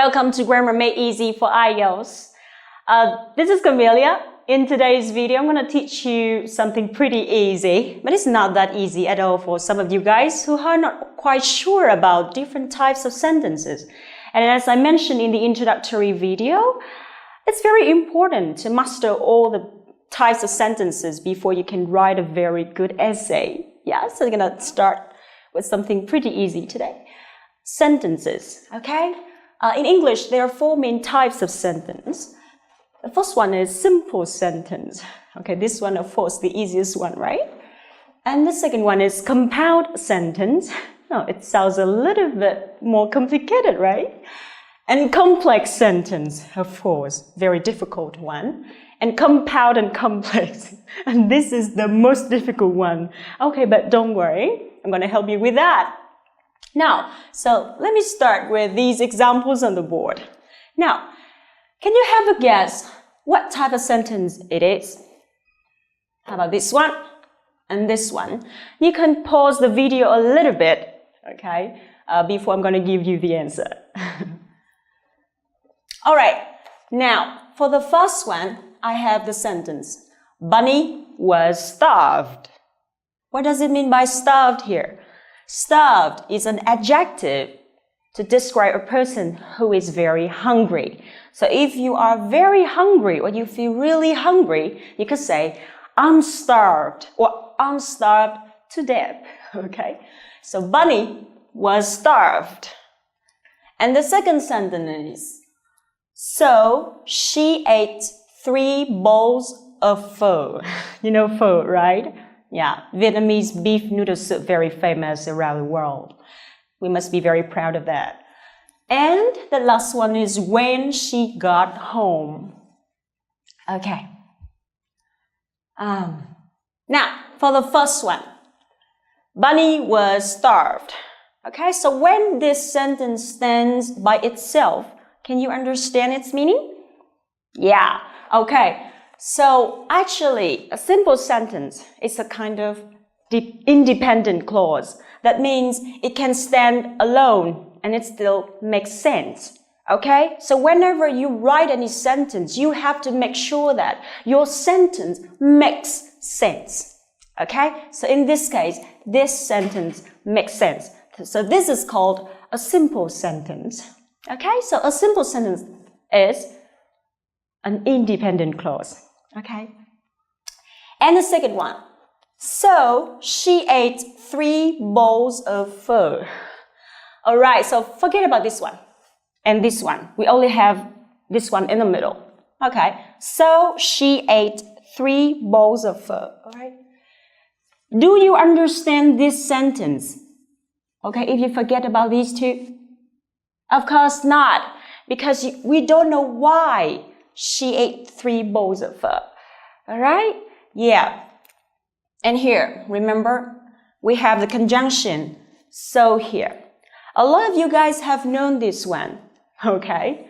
Welcome to Grammar Made Easy for IELTS. This is Camelia. In today's video, I'm going to teach you something pretty easy, but it's not that easy at all for some of you guys who are not quite sure about different types of sentences. And as I mentioned in the introductory video, it's very important to master all the types of sentences before you can write a very good essay. Yeah, so we're going to start with something pretty easy today. Sentences, okay? In English, there are four main types of sentence. The first one is simple sentence. Okay, this one, of course, the easiest one, right? And the second one is compound sentence. No, it sounds a little bit more complicated, right? And complex sentence, of course, very difficult one. And compound and complex. And this is the most difficult one. Okay, but don't worry, I'm going to help you with that. Now, so let me start with these examples on the board. Now, can you have a guess what type of sentence it is? How about this one and this one? You can pause the video a little bit, okay, before I'm going to give you the answer. All right, now, for the first one, I have the sentence, Bunny was starved. What does it mean by starved here? Starved is an adjective to describe a person who is very hungry. So if you are very hungry or you feel really hungry, you could say, I'm starved or I'm starved to death. Okay? So Bunny was starved. And the second sentence is, so she ate 3 bowls of pho. You know pho, right? Yeah, Vietnamese beef noodle soup, very famous around the world. We must be very proud of that. And the last one is when she got home. Okay. Now, for the first one, Bunny was starved. Okay, so when this sentence stands by itself, can you understand its meaning? Yeah, okay. So actually, a simple sentence is a kind of independent clause. That means it can stand alone and it still makes sense. Okay? So whenever you write any sentence, you have to make sure that your sentence makes sense. Okay? So in this case, this sentence makes sense. So this is called a simple sentence. Okay? So a simple sentence is an independent clause. Okay? And the second one. So she ate 3 bowls of pho. Alright, so forget about this one and this one. We only have this one in the middle. Okay, so she ate 3 bowls of pho. Alright? Do you understand this sentence? Okay, if you forget about these two? Of course not, because we don't know why she ate 3 bowls of pho. Alright? Yeah. And here, remember, we have the conjunction, so here. A lot of you guys have known this one, okay?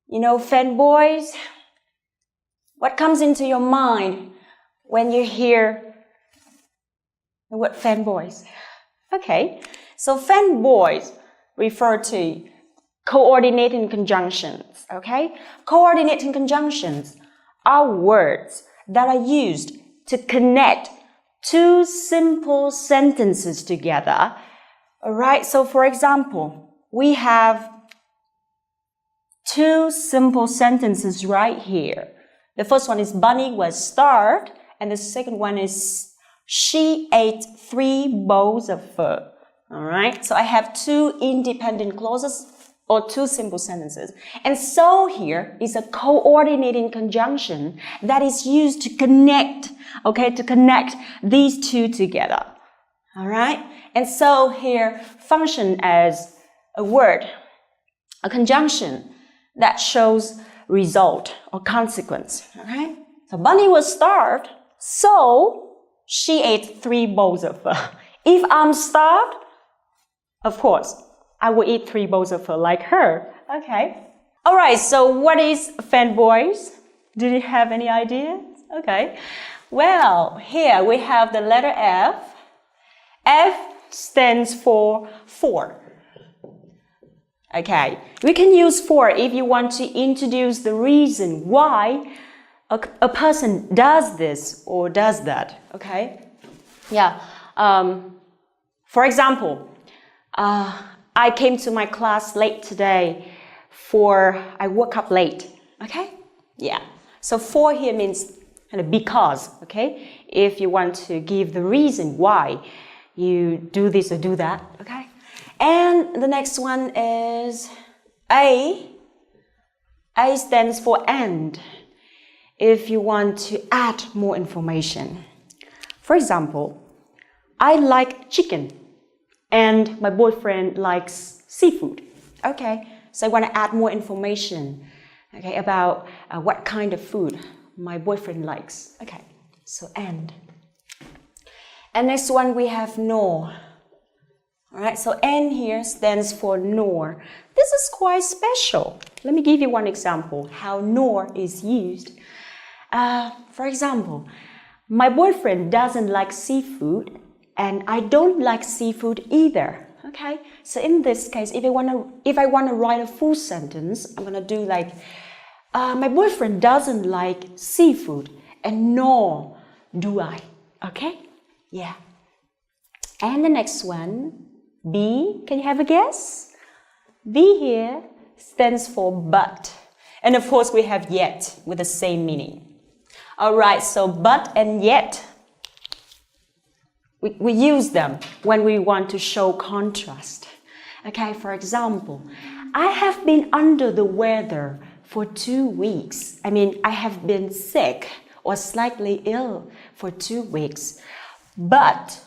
You know, fanboys, what comes into your mind when you hear the word fanboys? Okay, so fanboys refer to coordinating conjunctions, okay? Coordinating conjunctions are words that are used to connect 2 simple sentences together. Alright, so for example, we have 2 simple sentences right here. The first one is Bunny was starved, and the second one is she ate 3 bowls of pho. Alright, so I have 2 independent clauses or 2 simple sentences. And so here is a coordinating conjunction that is used to connect, okay, to connect these 2 together. All right? And so here function as a word, a conjunction that shows result or consequence. All right? So Bunny was starved, so she ate 3 bowls of pho. If I'm starved, of course, I will eat 3 bowls of pho like her. Okay. All right, so what is fanboys? Do you have any ideas? Okay. Well, here we have the letter F F stands for for. Okay, we can use for if you want to introduce the reason why a person does this or does that. Okay, yeah. For example, I came to my class late today I woke up late. Okay, yeah. So for here means kind of because. Okay, if you want to give the reason why you do this or do that. Okay. And the next one is A. A stands for and. If you want to add more information. For example, I like chicken and my boyfriend likes seafood. Okay, so I want to add more information, okay, about what kind of food my boyfriend likes. Okay, so and. And next one we have nor. Alright, so N here stands for nor. This is quite special. Let me give you one example how nor is used. For example, my boyfriend doesn't like seafood and I don't like seafood either. Okay, so in this case, if I want to write a full sentence, I'm gonna do like, my boyfriend doesn't like seafood and nor do I. Okay, yeah. And the next one. B, can you have a guess? B here stands for but. And of course we have yet with the same meaning. Alright, so but and yet, we use them when we want to show contrast. Okay, for example, I have been under the weather for 2 weeks. I have been sick or slightly ill for 2 weeks. But,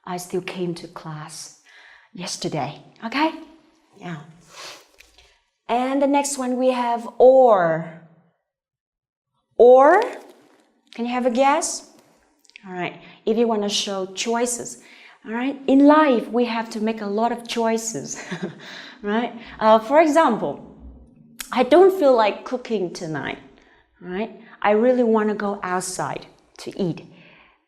I still came to class yesterday. Okay? Yeah. And the next one we have or. Or, can you have a guess? All right. If you want to show choices. All right. In life, we have to make a lot of choices. Right? For example, I don't feel like cooking tonight. Right? I really want to go outside to eat.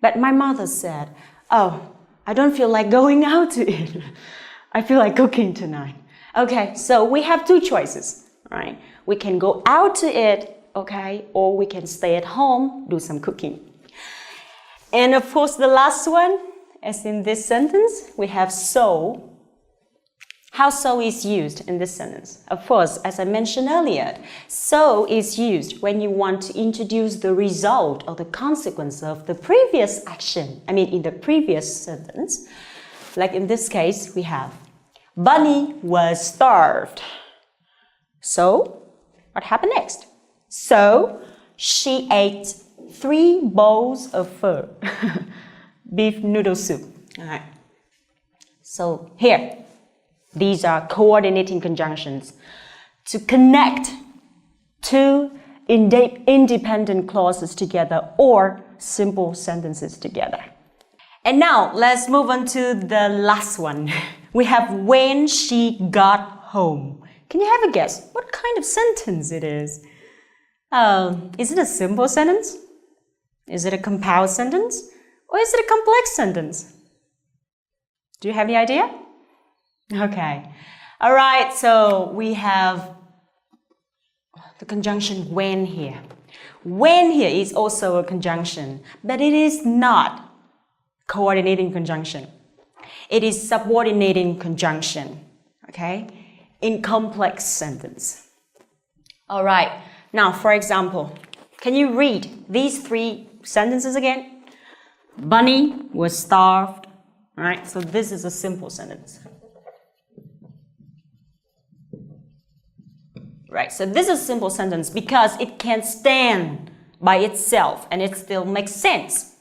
But my mother said, oh, I don't feel like going out to eat. I feel like cooking tonight. Okay, so we have two choices, right? We can go out to eat, okay, or we can stay at home, do some cooking. And of course, the last one, as in this sentence, we have so. How so is used in this sentence? Of course, as I mentioned earlier, so is used when you want to introduce the result or the consequence of the previous action. In the previous sentence. Like in this case, we have Bunny was starved. So, what happened next? So, she ate 3 bowls of pho, beef noodle soup. All right. So, here. These are coordinating conjunctions to connect two independent clauses together or simple sentences together. And now let's move on to the last one. We have when she got home. Can you have a guess what kind of sentence it is? Is it a simple sentence? Is it a compound sentence? Or is it a complex sentence? Do you have any idea? Okay. All right, so we have the conjunction when here. When here is also a conjunction, but it is not coordinating conjunction. It is subordinating conjunction, okay, in complex sentence. All right, now for example, can you read these 3 sentences again? Bunny was starved. All right, so this is a simple sentence. Right, so this is a simple sentence because it can stand by itself and it still makes sense.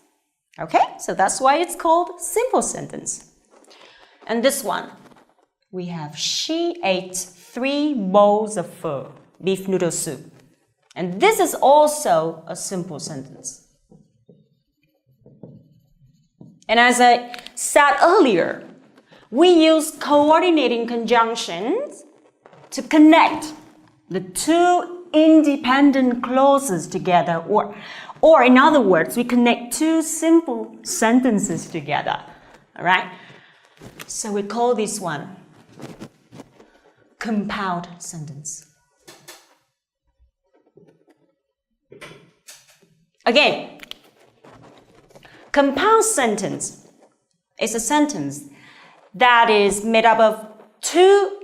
Okay, so that's why it's called simple sentence. And this one, we have she ate 3 bowls of pho, beef noodle soup. And this is also a simple sentence. And as I said earlier, we use coordinating conjunctions to connect the 2 independent clauses together Or in other words, we connect two simple sentences together. All right? So we call this one compound sentence. Again, compound sentence is a sentence that is made up of two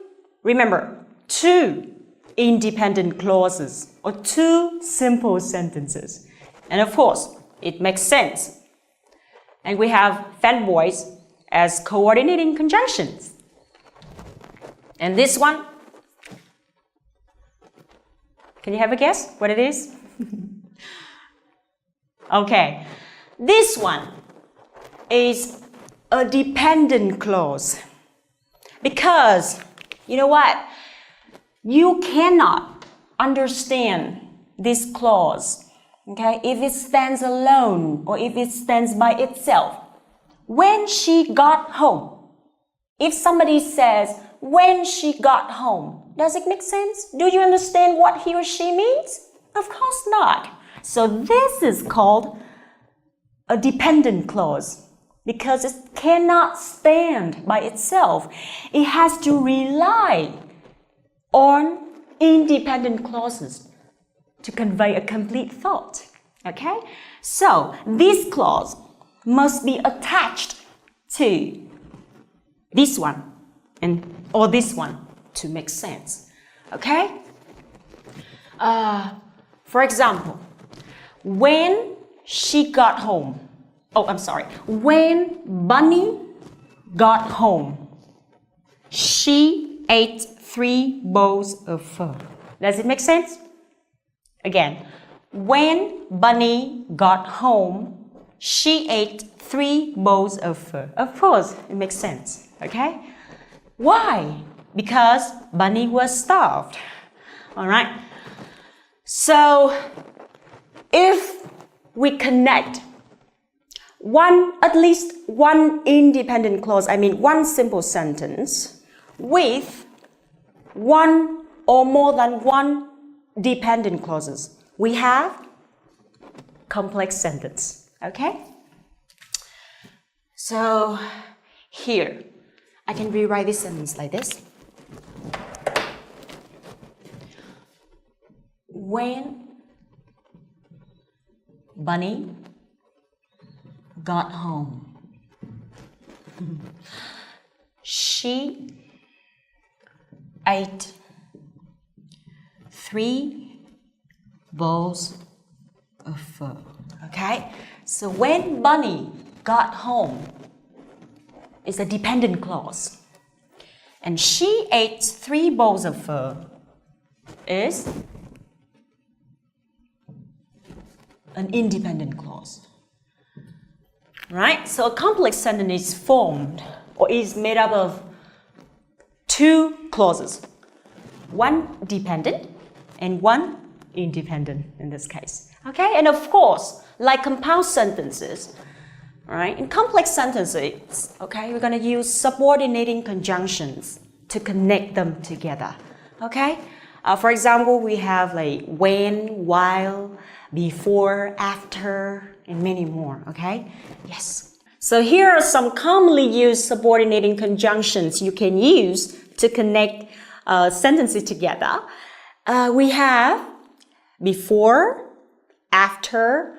independent clauses or two simple sentences. And of course, it makes sense. And we have that voice as coordinating conjunctions. And this one, can you have a guess what it is? Okay, this one is a dependent clause. Because, you know what? You cannot understand this clause, okay, if it stands alone or if it stands by itself. When she got home, if somebody says, when she got home, does it make sense? Do you understand what he or she means? Of course not. So this is called a dependent clause because it cannot stand by itself. It has to rely on independent clauses to convey a complete thought. Okay? So this clause must be attached to this one or this one to make sense. Okay? For example, when she got home. When Bunny got home, she ate 3 bowls of pho. Does it make sense? Again, when Bunny got home, she ate 3 bowls of pho. Of course, it makes sense. Okay? Why? Because Bunny was starved. All right? So, if we connect at least one independent clause, one simple sentence, with one or more than one dependent clauses, we have complex sentence. Okay? So, here, I can rewrite this sentence like this. When Bunny got home, she ate 3 bowls of pho. Okay? So when Bunny got home is a dependent clause. And she ate 3 bowls of pho is an independent clause. Right? So a complex sentence is formed or is made up of 2 clauses. One dependent and one independent in this case. Okay? And of course, like compound sentences, right? In complex sentences, okay, we're going to use subordinating conjunctions to connect them together. Okay? For example, we have like when, while, before, after, and many more. Okay? Yes. So here are some commonly used subordinating conjunctions you can use to connect sentences together. We have before, after,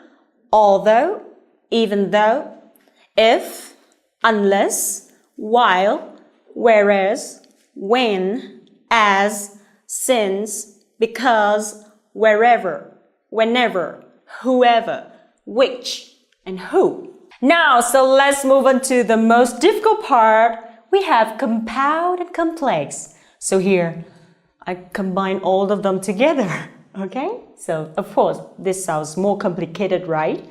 although, even though, if, unless, while, whereas, when, as, since, because, wherever, whenever, whoever, which, and who. Now, so let's move on to the most difficult part. We have compound and complex. So here, I combine all of them together. Okay? So, of course, this sounds more complicated, right?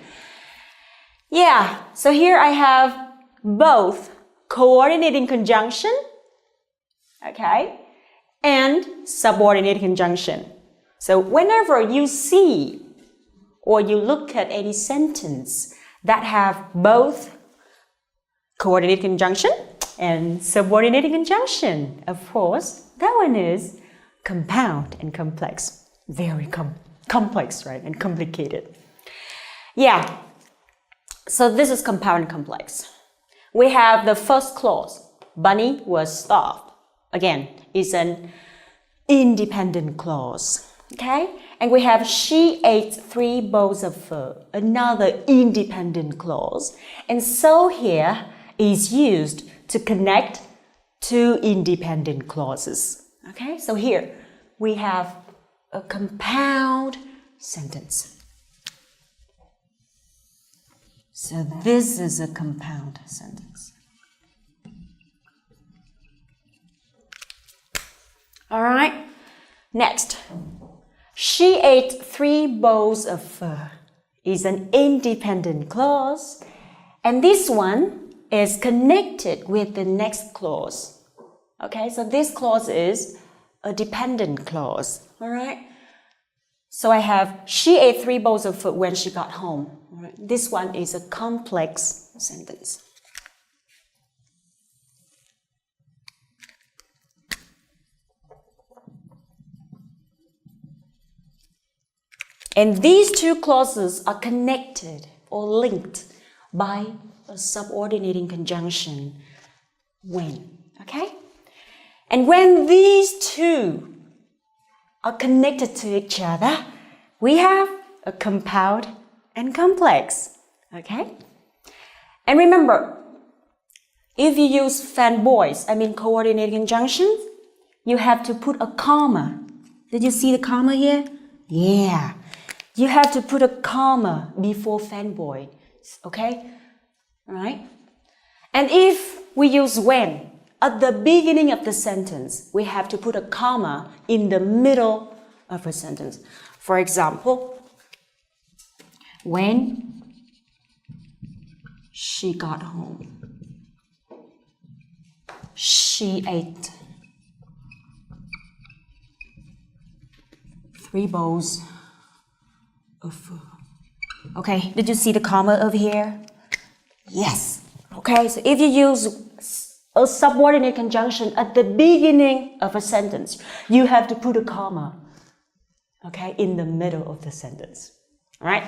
Yeah, so here I have both coordinating conjunction, okay, and subordinating conjunction. So whenever you see or you look at any sentence that have both coordinating conjunction and subordinating conjunction, of course, that one is compound and complex. Very complex, right, and complicated. Yeah. So this is compound and complex. We have the first clause. Bunny was starved. Again, it's an independent clause. Okay? And we have she ate 3 bowls of food. Another independent clause. And so here is used to connect 2 independent clauses. Okay? So here we have a compound sentence. So this is a compound sentence. All right. Next, she ate 3 bowls of food is an independent clause, and this one is connected with the next clause. Okay, so this clause is a dependent clause. All right. So I have she ate 3 bowls of food when she got home. All right. This one is a complex sentence. And these 2 clauses are connected or linked by a subordinating conjunction when. Okay? And when these 2 are connected to each other, we have a compound and complex. Okay? And remember, if you use fanboys, coordinating conjunctions, you have to put a comma. Did you see the comma here? Yeah. You have to put a comma before fanboy. Okay? All right? And if we use when, at the beginning of the sentence, we have to put a comma in the middle of a sentence. For example, when she got home, she ate 3 bowls of food. Okay, did you see the comma over here? Yes. Okay, so if you use a subordinate conjunction at the beginning of a sentence, you have to put a comma, okay, in the middle of the sentence. All right?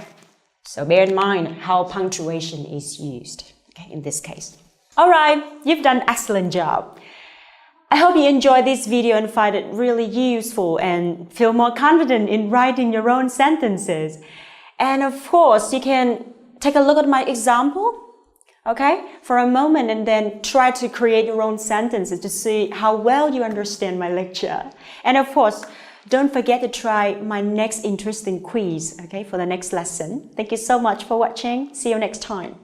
So bear in mind how punctuation is used, okay, in this case. All right, you've done an excellent job. I hope you enjoyed this video and find it really useful and feel more confident in writing your own sentences. And of course, you can take a look at my example, okay, for a moment and then try to create your own sentences to see how well you understand my lecture. And of course, don't forget to try my next interesting quiz, okay, for the next lesson. Thank you so much for watching. See you next time.